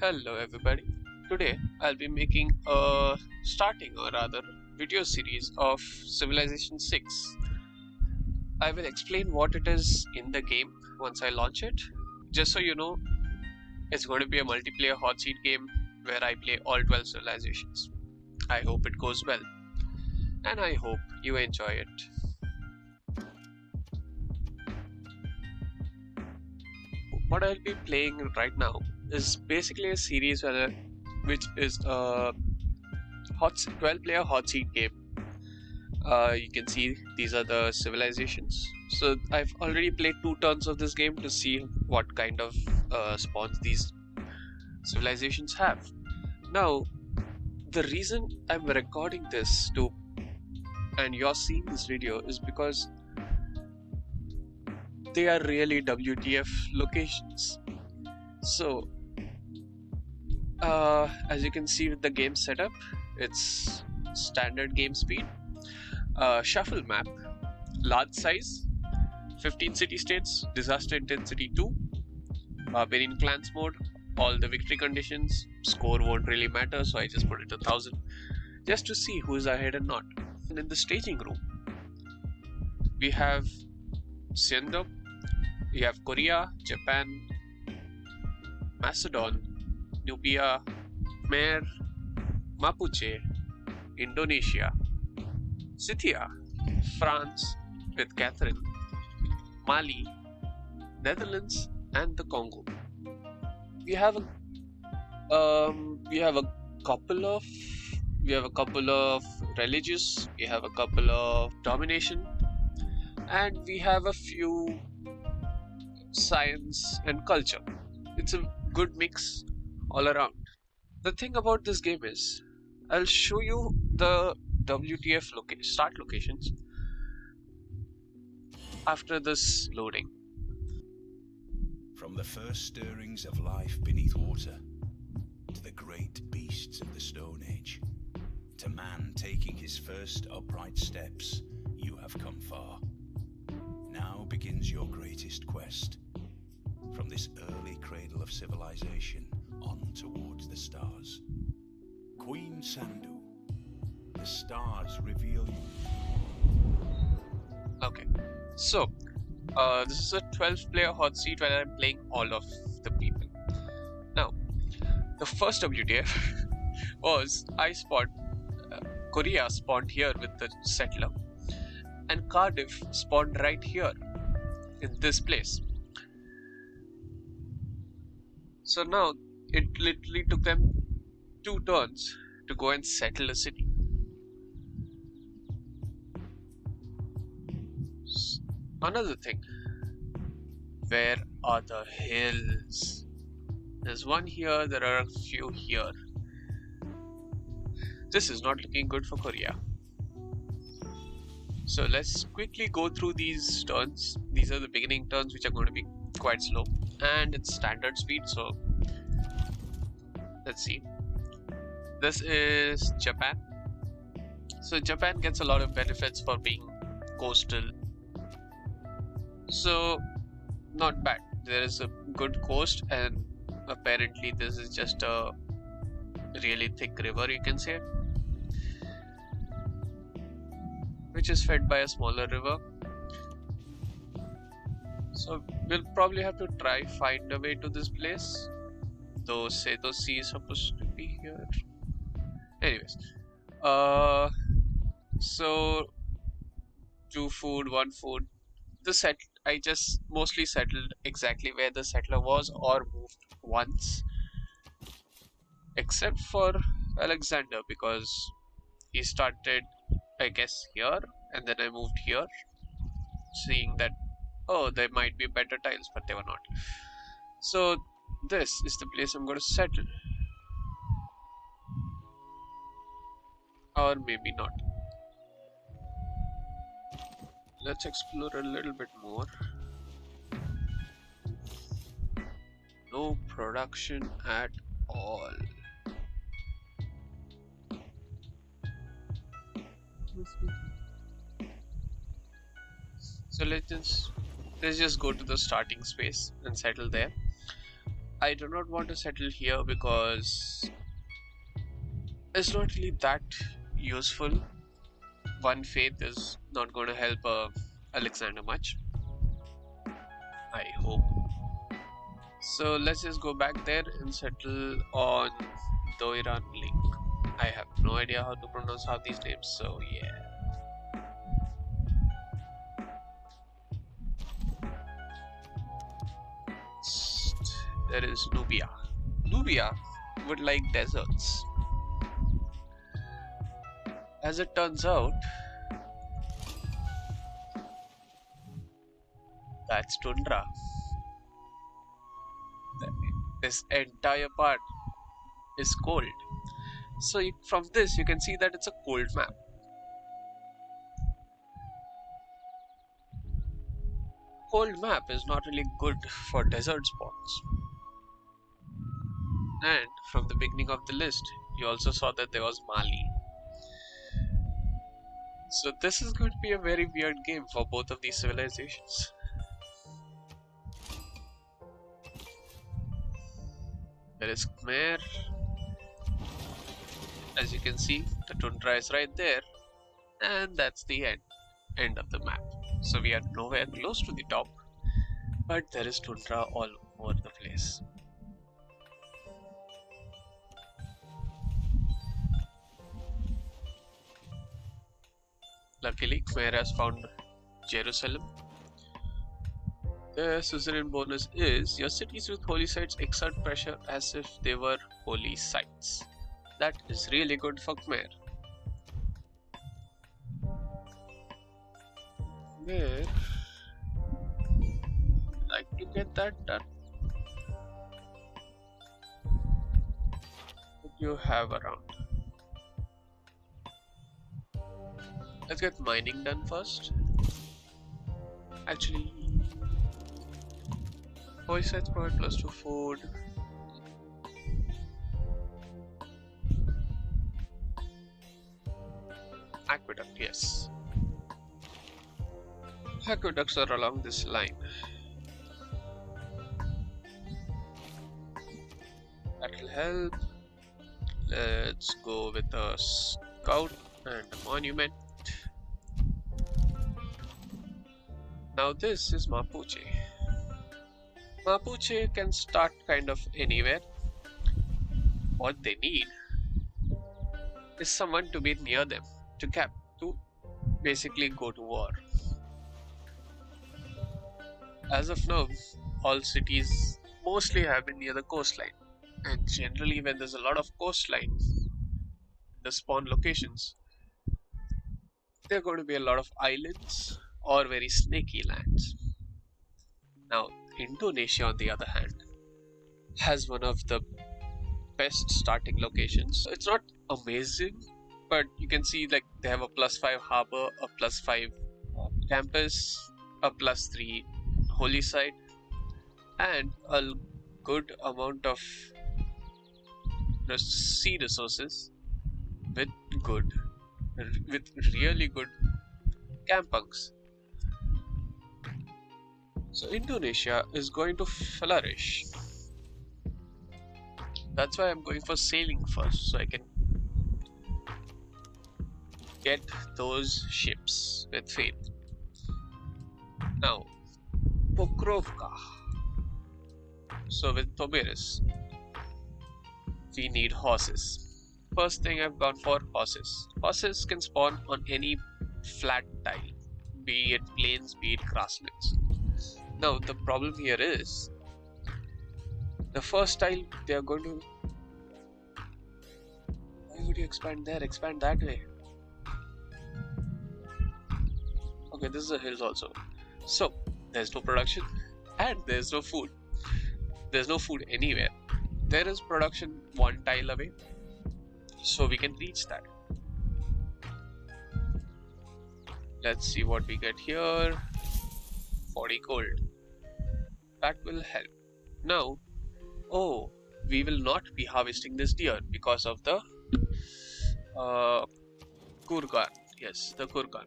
Hello everybody. Today I'll be making a starting or rather video series of Civilization 6. I will explain what it is in the game once I launch it. Just so you know, it's going to be a multiplayer hot seat game where I play all 12 civilizations. I hope it goes well and I hope you enjoy it. What I'll be playing right now is basically a series which is a 12-player hot seat game. You can see these are the civilizations. So I've already played 2 turns of this game to see what kind of spawns these civilizations have. Now, the reason I'm recording this and you're seeing this video is because they are really WTF locations. So, as you can see with the game setup, it's standard game speed, shuffle map, large size, 15 city states, disaster intensity 2, barbarian clans mode, all the victory conditions, score won't really matter, so I just put it 1000 just to see who is ahead and not. And in the staging room, we have Siendo, we have Korea, Japan, Macedon, Nubia, Khmer, Mapuche, Indonesia, Scythia, France with Catherine, Mali, Netherlands, and the Congo. We have a couple of religious, we have a couple of domination, and we have a few science and culture. It's a good mix all around. The thing about this game is, I'll show you the WTF start locations after this loading. From the first stirrings of life beneath water, to the great beasts of the Stone Age, to man taking his first upright steps, you have come far. Now begins your greatest quest. From this early cradle of civilization on towards the stars. Queen Sandu, the stars reveal you. Okay, so this is a 12-player hot seat where I'm playing all of the people. Now, the first WTF was Korea spawned here with the settler, and Cardiff spawned right here in this place. So now it literally took them 2 turns to go and settle a city. Another thing, where are the hills? There's one here, there are a few here. This is not looking good for Korea. So let's quickly go through these turns. These are the beginning turns which are going to be quite slow, and it's standard speed, so let's see. This is Japan. So Japan gets a lot of benefits for being coastal, so not bad. There is a good coast, and apparently this is just a really thick river, you can say, which is fed by a smaller river. So we'll probably have to find a way to this place, though Seto Sea is supposed to be here. Anyways, so 2 food, 1 food. I just mostly settled exactly where the settler was or moved once, except for Alexander, because he started, I guess, here, and then I moved here, seeing that, oh, there might be better tiles, but they were not. So this is the place I'm going to settle. Or maybe not. Let's explore a little bit more. No production at all. So let's just go to the starting space and settle there. I do not want to settle here because it's not really that useful. One faith is not going to help Alexander much, I hope. So let's just go back there and settle on Doiran Link. I have no idea how to pronounce half these names, so yeah. There is Nubia. Nubia would like deserts. As it turns out, that's tundra. This entire part is cold. So from this you can see that it's a cold map. Cold map is not really good for desert spawns. And from the beginning of the list, you also saw that there was Mali. So this is going to be a very weird game for both of these civilizations. There is Khmer. As you can see, the tundra is right there. And that's the end of the map. So we are nowhere close to the top, but there is tundra all over the place. Luckily, Khmer has found Jerusalem. The suzerain bonus is your cities with holy sites exert pressure as if they were holy sites. That is really good for Khmer. Khmer like to get that done. What do you have around? Let's get mining done first. Actually, holy sites provide +2 food. Aqueduct, yes. Aqueducts are along this line. That will help. Let's go with a scout and a monument. Now this is Mapuche. Mapuche can start kind of anywhere. What they need is someone to be near them to basically go to war. As of now, all cities mostly have been near the coastline, and generally when there's a lot of coastline, the spawn locations, there are going to be a lot of islands or very snaky lands. Now, Indonesia on the other hand has one of the best starting locations. It's not amazing, but you can see like they have a +5 harbor, a +5 campus, a +3 holy site, and a good amount of sea resources with really good campunks. So Indonesia is going to flourish. That's why I'm going for sailing first, so I can get those ships with faith. Now, Pokrovka. So with Tomiris, we need horses. First thing I've gone for horses. Horses can spawn on any flat tile, be it plains, be it grasslands. Now the problem here is the first tile they are going to. Why would you expand there? Expand that way. Okay, this is the hills also. So there's no production and there's no food. There's no food anywhere. There is production one tile away, so we can reach that. Let's see what we get here. 40 gold. That will help. Now, oh, we will not be harvesting this deer because of the kurgan. Yes, the kurgan.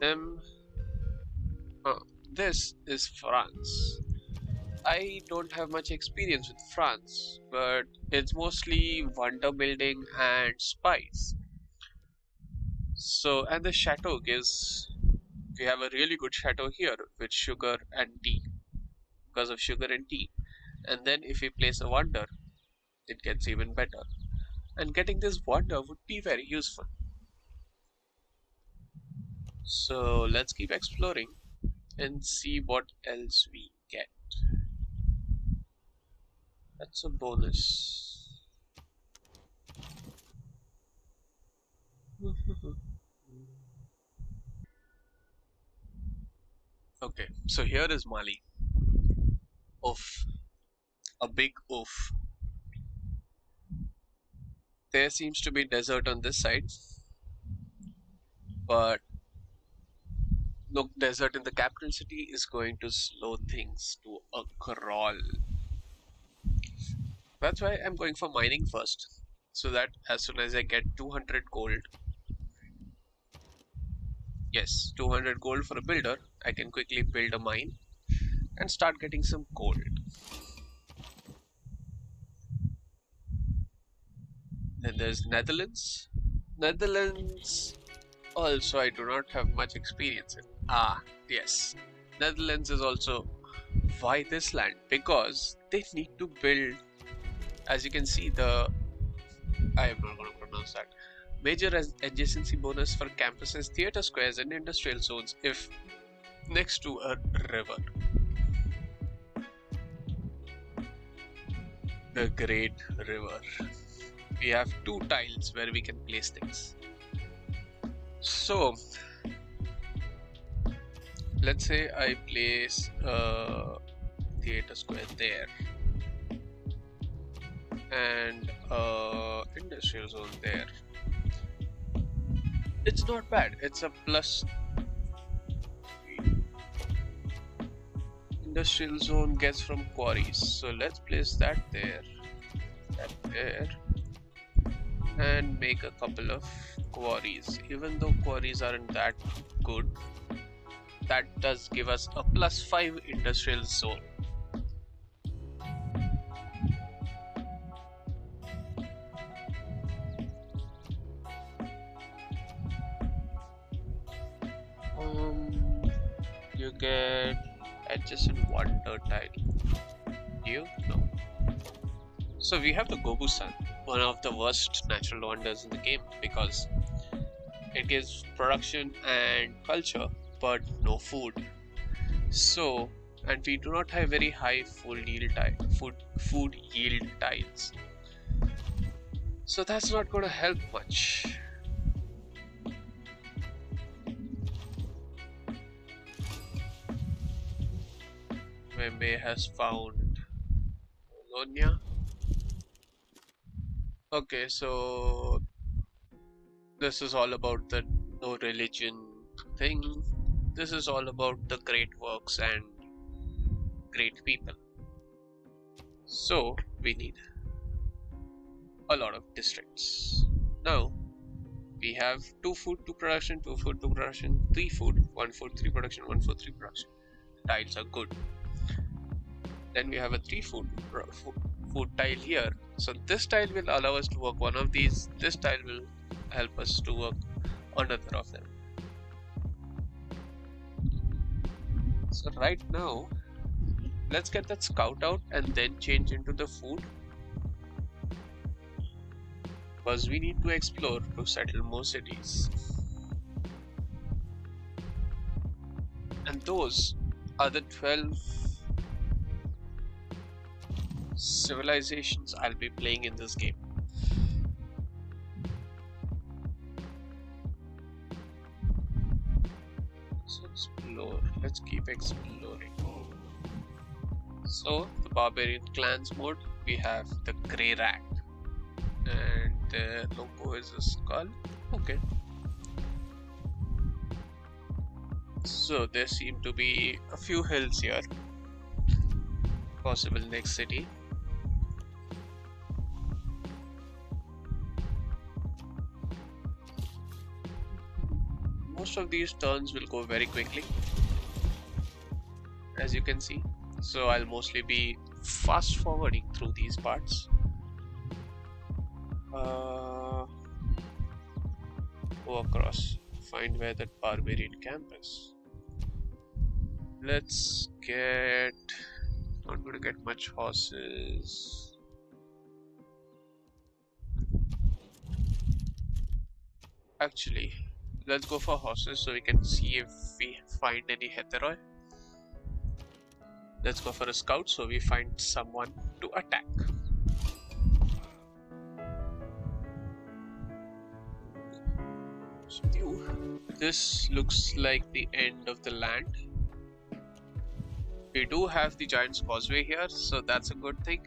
Them this is France. I don't have much experience with France, but it's mostly wonder building and spice. So, and the chateau gives, we have a really good chateau here with sugar and tea, because of sugar and tea. And then if we place a wonder, it gets even better. And getting this wonder would be very useful. So let's keep exploring and see what else we get. That's a bonus. Okay, so here is Mali. Oof, a big oof. There seems to be desert on this side, but look, desert in the capital city is going to slow things to a crawl. That's why I'm going for mining first, so that as soon as I get 200 gold, yes, 200 gold for a builder, I can quickly build a mine and start getting some gold. Then there's Netherlands. Netherlands also I do not have much experience in. Ah, yes. Netherlands is also why this land? Because they need to build, as you can see, I am not going to pronounce that. Major adjacency bonus for campuses, theater squares, and industrial zones if next to a river. The Great River. We have two tiles where we can place things. So, let's say I place a theater square there and industrial zone there. It's not bad. It's a plus. Industrial zone gets from quarries. So let's place that there, that there, and make a couple of quarries. Even though quarries aren't that good, that does give us a +5 industrial zone. You get adjacent wonder tile. You? No. So we have the Gobu Sun, one of the worst natural wonders in the game because it gives production and culture, but no food. So, and we do not have very high food yield tiles. So that's not going to help much. Wembe has found Bologna. Okay, so this is all about the no religion thing. This is all about the great works and great people. So we need a lot of districts. Now we have 2 food, 2 production, 2 food, 2 production, 3 food, 1 food, 3 production, 1 food, 3 production. Tiles are good. Then we have a 3 food tile here. So this tile will allow us to work one of these. This tile will help us to work another of them. So right now, let's get that scout out and then change into the food. Because we need to explore to settle more cities. And those are the 12 civilizations I'll be playing in this game. Let's explore. Let's keep exploring. So, the barbarian clans mode, we have the grey rat. And the logo is a skull. Okay. So there seem to be a few hills here. Possible next city. Most of these turns will go very quickly. as you can see. So I'll mostly be fast forwarding through these parts. Go across, find where that barbarian camp is. Let's get... not going to get much horses. Actually, let's go for horses so we can see if we find any heteroi. Let's go for a scout so we find someone to attack. So, this looks like the end of the land. We do have the Giant's Causeway here, so that's a good thing.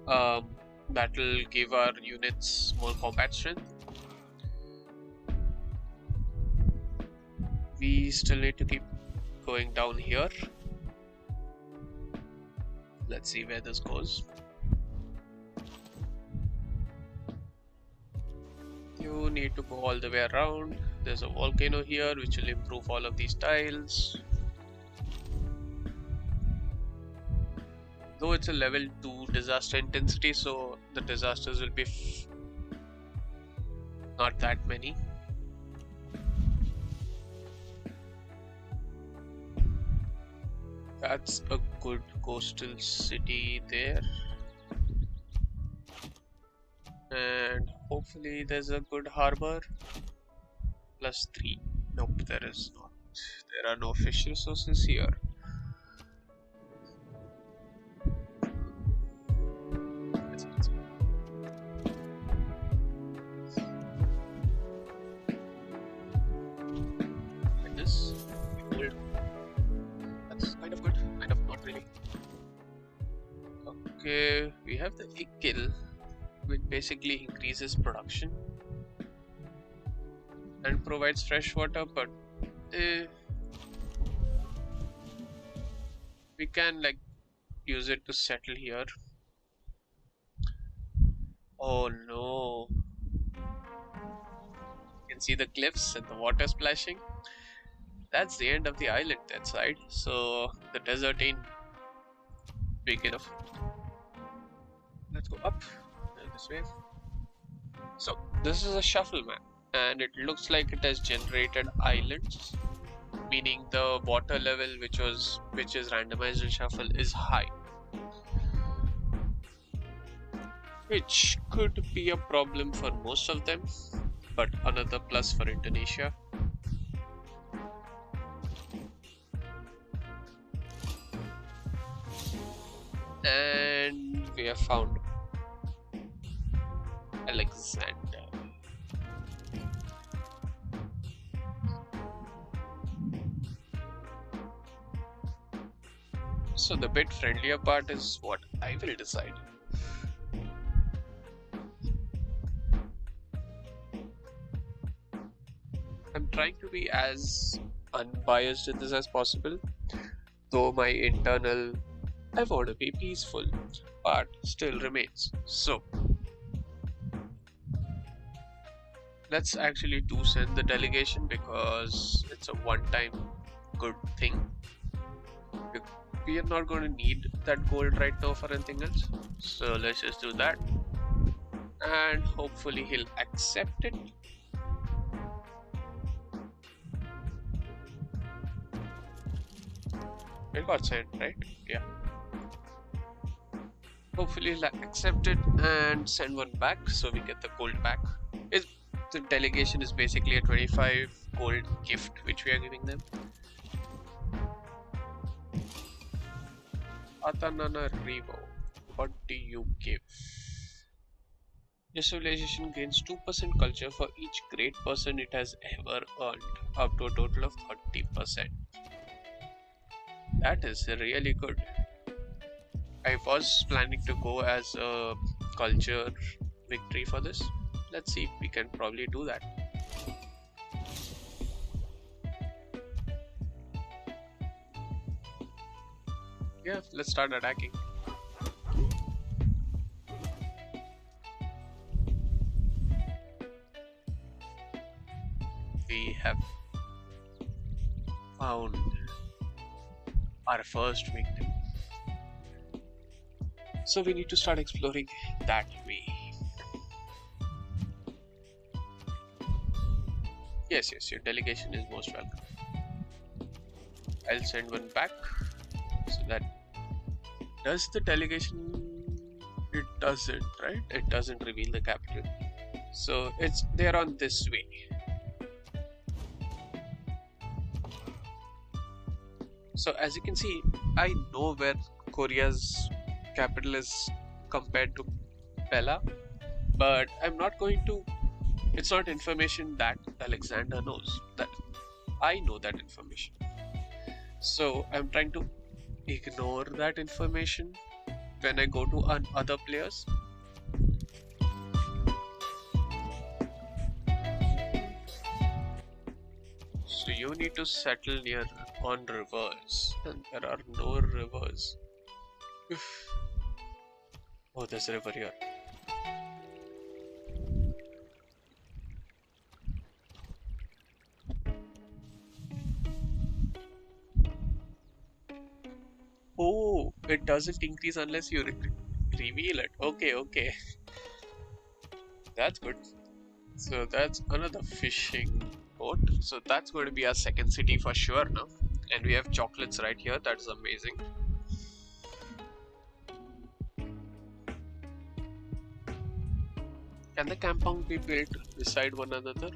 That'll give our units more combat strength. We still need to keep going down here. Let's see where this goes. You need to go all the way around. There's a volcano here which will improve all of these tiles. Though it's a level 2 disaster intensity, so the disasters will be not that many. That's a good coastal city there. And hopefully there's a good harbor. +3. Nope, there is not. There are no fish resources here. Like this. Gold. That's kind of good. Kind of not really. Okay, we have the egg kill, which basically increases production and provides fresh water, but we can like use it to settle here. Oh no, you can see the cliffs and the water splashing. That's the end of the island that side, so the desert ain't big enough. Let's go up this way. So this is a shuffle map, and it looks like it has generated islands, meaning the water level which is randomized in shuffle is high, which could be a problem for most of them, but another plus for Indonesia. And we have found Alexander. So the bit friendlier part is what I will decide. I'm trying to be as unbiased in this as possible, though my internal I want to be peaceful part still remains. So let's actually send the delegation because it's a one-time good thing. We are not going to need that gold right now for anything else, so let's just do that, and hopefully he'll accept it. It got sent, right? Yeah. Hopefully he'll accept it and send one back so we get the gold back. The delegation is basically a 25 gold gift which we are giving them. Atananarivo, what do you give? Your civilization gains 2% culture for each great person it has ever earned, up to a total of 30%. That is really good. I was planning to go as a culture victory for this. Let's see if we can probably do that. Yeah, let's start attacking. We have found our first victim. So we need to start exploring that way. Yes, your delegation is most welcome. I'll send one back. So that does the delegation. It doesn't, right? It doesn't reveal the capital. So they're on this way. So as you can see, I know where Korea's capital is compared to Pella, but I'm not going to. It's not information that Alexander knows. That I know that information. So I'm trying to ignore that information when I go to other players. So you need to settle near on rivers, and there are no rivers. Oh, there's a river here. Oh, it doesn't increase unless you reveal it. Okay. That's good. So that's another fishing port. So that's going to be our second city for sure now. And we have chocolates right here. That's amazing. Can the kampong be built beside one another?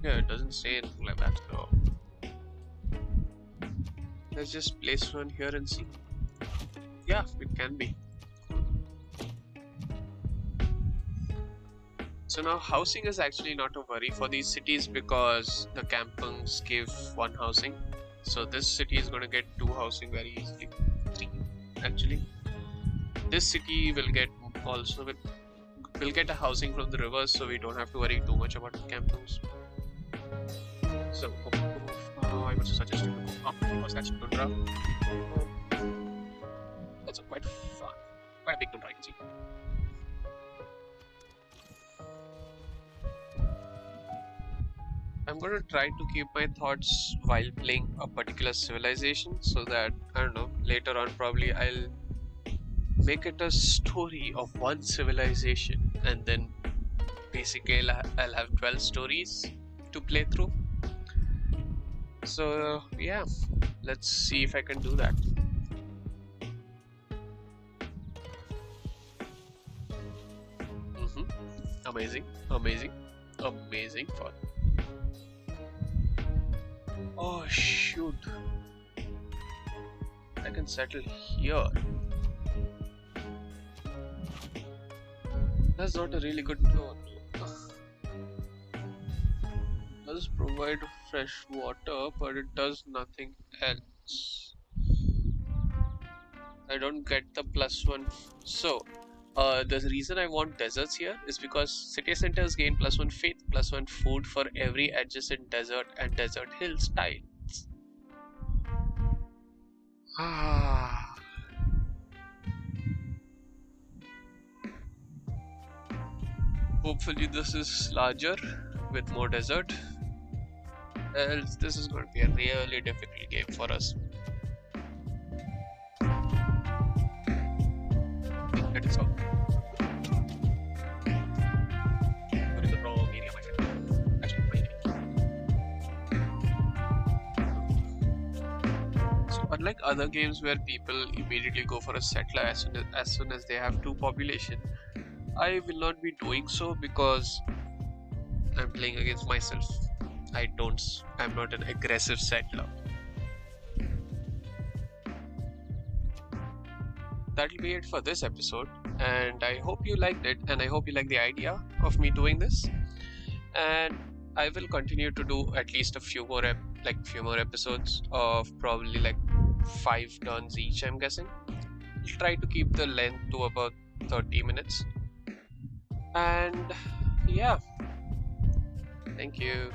Yeah, it doesn't say anything like that. So let's just place one here and see. Yeah, it can be. So now housing is actually not a worry for these cities because the kampongs give one housing. So this city is going to get 2 housing very easily. 3 actually. This city will get will get a housing from the rivers, so we don't have to worry too much about the kampongs. So I would suggest you to go up because that's tundra. That's quite fun. Quite a big tundra, I can see. I'm going to try to keep my thoughts while playing a particular civilization so that, I don't know, later on probably I'll make it a story of one civilization and then basically I'll have 12 stories to play through. So yeah, let's see if I can do that. Amazing fun. Oh shoot, I can settle here. That's not a really good tone. Does provide fresh water, but it does nothing else. I don't get the +1. So the reason I want deserts here is because city centers gain +1 faith, +1 food for every adjacent desert and desert hills tiles. Hopefully this is larger with more desert. Else this is going to be a really difficult game for us. That is all. You're in the wrong area, my friend. Actually, my area. So unlike other games where people immediately go for a settler as soon as they have 2 population, I will not be doing so because I'm playing against myself. I'm not an aggressive settler. That'll be it for this episode, and I hope you liked it, and I hope you like the idea of me doing this. And I will continue to do at least a few more episodes of probably like 5 turns each, I'm guessing. I'll try to keep the length to about 30 minutes. And yeah, thank you.